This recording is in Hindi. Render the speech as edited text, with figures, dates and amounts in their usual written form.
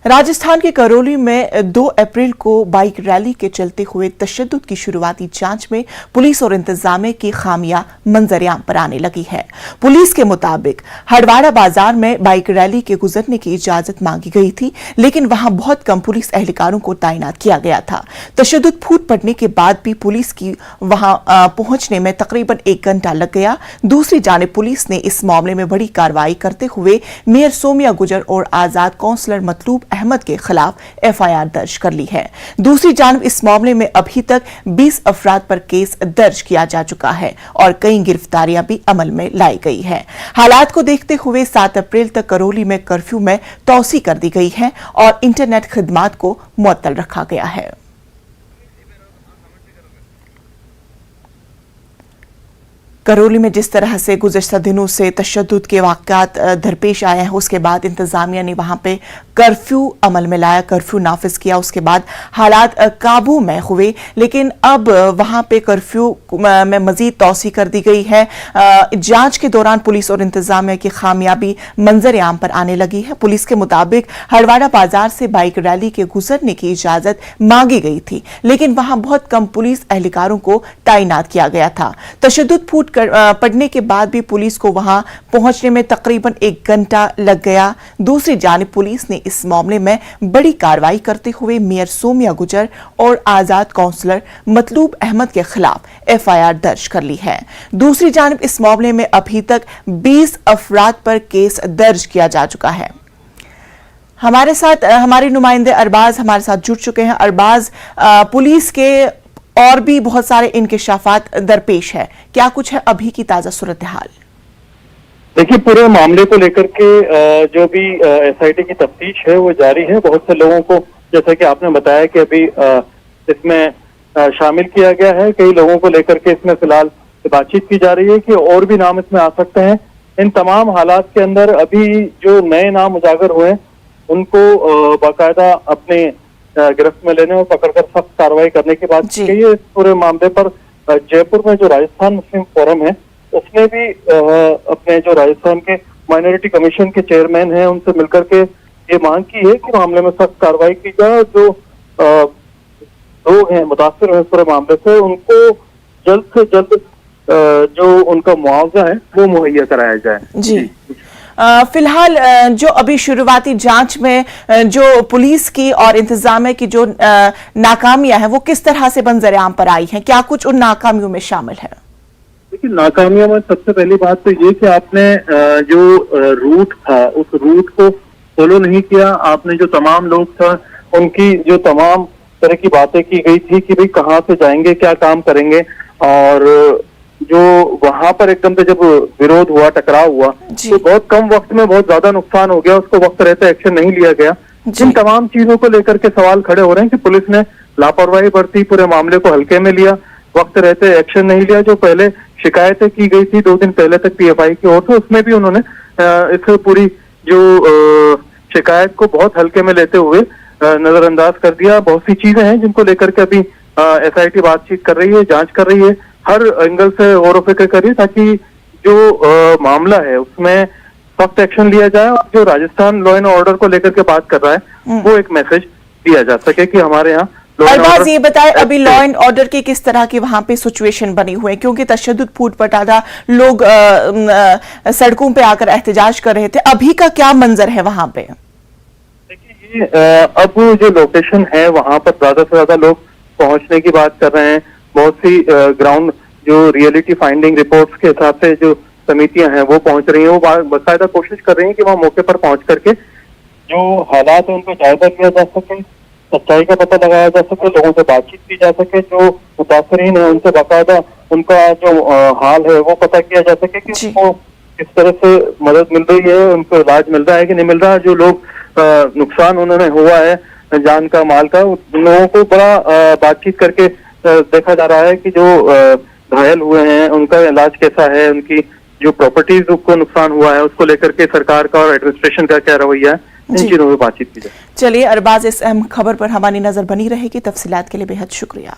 राजस्थान के करौली में 2 अप्रैल को बाइक रैली के चलते हुए तशद्दुद की शुरुआती जांच में पुलिस और इंतजामिया की खामियां मंजरेआम पर आने लगी है। पुलिस के मुताबिक हड़वाड़ा बाजार में बाइक रैली के गुजरने की इजाजत मांगी गई थी, लेकिन वहां बहुत कम पुलिस एहलकारों को तैनात किया गया था। तशद्दुद फूट पड़ने के बाद भी पुलिस की वहां पहुंचने में तकरीबन 1 घंटा लग गया। दूसरी जानिब पुलिस ने इस मामले में बड़ी कार्रवाई करते हुए मेयर सोमिया गुजर और आजाद काउंसलर मतलूब अहमद के खिलाफ एफआईआर दर्ज कर ली है। दूसरी जानब इस मामले में अभी तक 20 अफराद पर केस दर्ज किया जा चुका है और कई गिरफ्तारियां भी अमल में लाई गई है। हालात को देखते हुए 7 अप्रैल तक करौली में कर्फ्यू में तौसी कर दी गई है और इंटरनेट खिदमात को मुअत्तल रखा गया है। करौली में जिस तरह से गुज़श्ता दिनों से तशद्दुद के वाक़यात दरपेश आए हैं, उसके बाद इंतजामिया ने वहां पे कर्फ्यू अमल में लाया, कर्फ्यू नाफिज किया। उसके बाद हालात काबू में हुए, लेकिन अब वहां पे कर्फ्यू में मजीद तौसी कर दी गई है। जांच के दौरान पुलिस और इंतजामिया की खामियाबी मंजर आम पर आने लगी है। पुलिस के मुताबिक हड़वाड़ा बाजार से बाइक रैली के गुजरने की इजाजत मांगी गई थी, लेकिन वहां बहुत कम पुलिस एहलकारों को तैनात किया गया था। तशद्दुद फूट पड़ने के बाद भी पुलिस को वहां पहुंचने में तकरीबन 1 घंटा लग गया। दूसरी जानिब पुलिस ने इस मामले में बड़ी कार्रवाई करते हुए मेयर सोमिया गुजर और आजाद काउंसलर मतलूब अहमद के खिलाफ एफआईआर दर्ज कर ली है। दूसरी जानिब इस मामले में अभी तक 20 अफराद पर केस दर्ज किया जा चुका है। हमारे साथ हमारे नुमाइंदे अरबाज हमारे साथ जुड़ चुके हैं। अरबाज, पुलिस के और भी बहुत सारे इंकशाफात दरपेश है, क्या कुछ है अभी की ताजा सूरत हाल? देखिए, पूरे मामले को लेकर के जो भी एसआईटी की तफ्तीश है वो जारी है। बहुत से लोगों को, जैसा कि आपने बताया, कि अभी इसमें शामिल किया गया है। कई लोगों को लेकर के इसमें फिलहाल बातचीत की जा रही है कि और भी नाम इसमें आ सकते हैं। इन तमाम हालात के अंदर अभी जो नए नाम उजागर हुए उनको बाकायदा अपने गिरफ्त में लेने और पकड़कर सख्त कार्रवाई करने की बात की गई है। इस पूरे मामले पर जयपुर में जो राजस्थान मुस्लिम फोरम है उसने भी अपने जो राजस्थान के माइनॉरिटी कमीशन के चेयरमैन हैं उनसे मिलकर के ये मांग की है कि मामले में सख्त कार्रवाई की जाए। जो लोग हैं मुतासिर हैं इस पूरे मामले से, उनको जल्द से जल्द जो उनका मुआवजा है वो मुहैया कराया जाए। जी, फिलहाल जो अभी शुरुआती जांच में जो पुलिस की और इंतजामिया की जो नाकामियां हैं वो किस तरह से मंजर-ए-आम पर आई हैं, क्या कुछ उन नाकामियों में शामिल है? देखिए, नाकामियों में सबसे पहली बात तो ये कि आपने जो रूट था उस रूट को फॉलो नहीं किया। आपने जो तमाम लोग था उनकी जो तमाम तरह की बातें की गई थी कि भाई कहाँ से जाएंगे, क्या काम करेंगे, और जो वहां पर एकदम से जब विरोध हुआ, टकराव हुआ, तो बहुत कम वक्त में बहुत ज्यादा नुकसान हो गया। उसको वक्त रहते एक्शन नहीं लिया गया। इन तमाम चीजों को लेकर के सवाल खड़े हो रहे हैं कि पुलिस ने लापरवाही बरती, पूरे मामले को हल्के में लिया, वक्त रहते एक्शन नहीं लिया। जो पहले शिकायतें की गई थी 2 दिन पहले तक पीएफआई की ओर से, उसमें भी उन्होंने इस पूरी जो शिकायत को बहुत हल्के में लेते हुए नजरअंदाज कर दिया। बहुत सी चीजें हैं जिनको लेकर के अभी एसआईटी बातचीत कर रही है, जांच कर रही है, हर एंगल से गौर फिक्र करिए ताकि जो मामला है उसमें सख्त एक्शन लिया जाए और जो राजस्थान लॉ एंड ऑर्डर को लेकर के बात कर रहा है वो एक मैसेज दिया जा सके कि हमारे यहाँ अरबाज ये बताए अभी लॉ एंड ऑर्डर की किस तरह की वहां पे सिचुएशन बनी हुई है, क्योंकि तशद्दुद फूट पड़ा था, लोग सड़कों पे आकर एहतजाज कर रहे थे, अभी का क्या मंजर है वहां पे? देखिए, अब जो लोकेशन है वहां पर ज्यादा से ज्यादा लोग पहुंचने की बात कर रहे हैं। बहुत सी ग्राउंड जो रियलिटी फाइंडिंग रिपोर्ट्स के हिसाब से जो समितियां हैं वो पहुंच रही हैं। वो बाकायदा कोशिश कर रही हैं कि वहां मौके पर पहुंच करके जो हालात है उनको जायजा लिया जा सके, सच्चाई का पता लगाया जा सके, लोगों से बातचीत की जा सके, जो मुतासरीन है उनसे बाकायदा उनका जो हाल है वो पता किया जा सके कि उनको किस तरह से मदद मिल रही है, उनको इलाज मिल रहा है कि नहीं मिल रहा। जो लोग नुकसान उन्होंने हुआ है जान का, माल का, उन लोगों को बड़ा बातचीत करके देखा जा रहा है कि जो घायल हुए हैं उनका इलाज कैसा है, उनकी जो प्रॉपर्टीज को नुकसान हुआ है उसको लेकर के सरकार का और एडमिनिस्ट्रेशन का क्या रवैया है, इन चीजों पर बातचीत की जाए। चलिए अरबाज, इस अहम खबर पर हमारी नजर बनी रहेगी। तफसीलात के लिए बेहद शुक्रिया।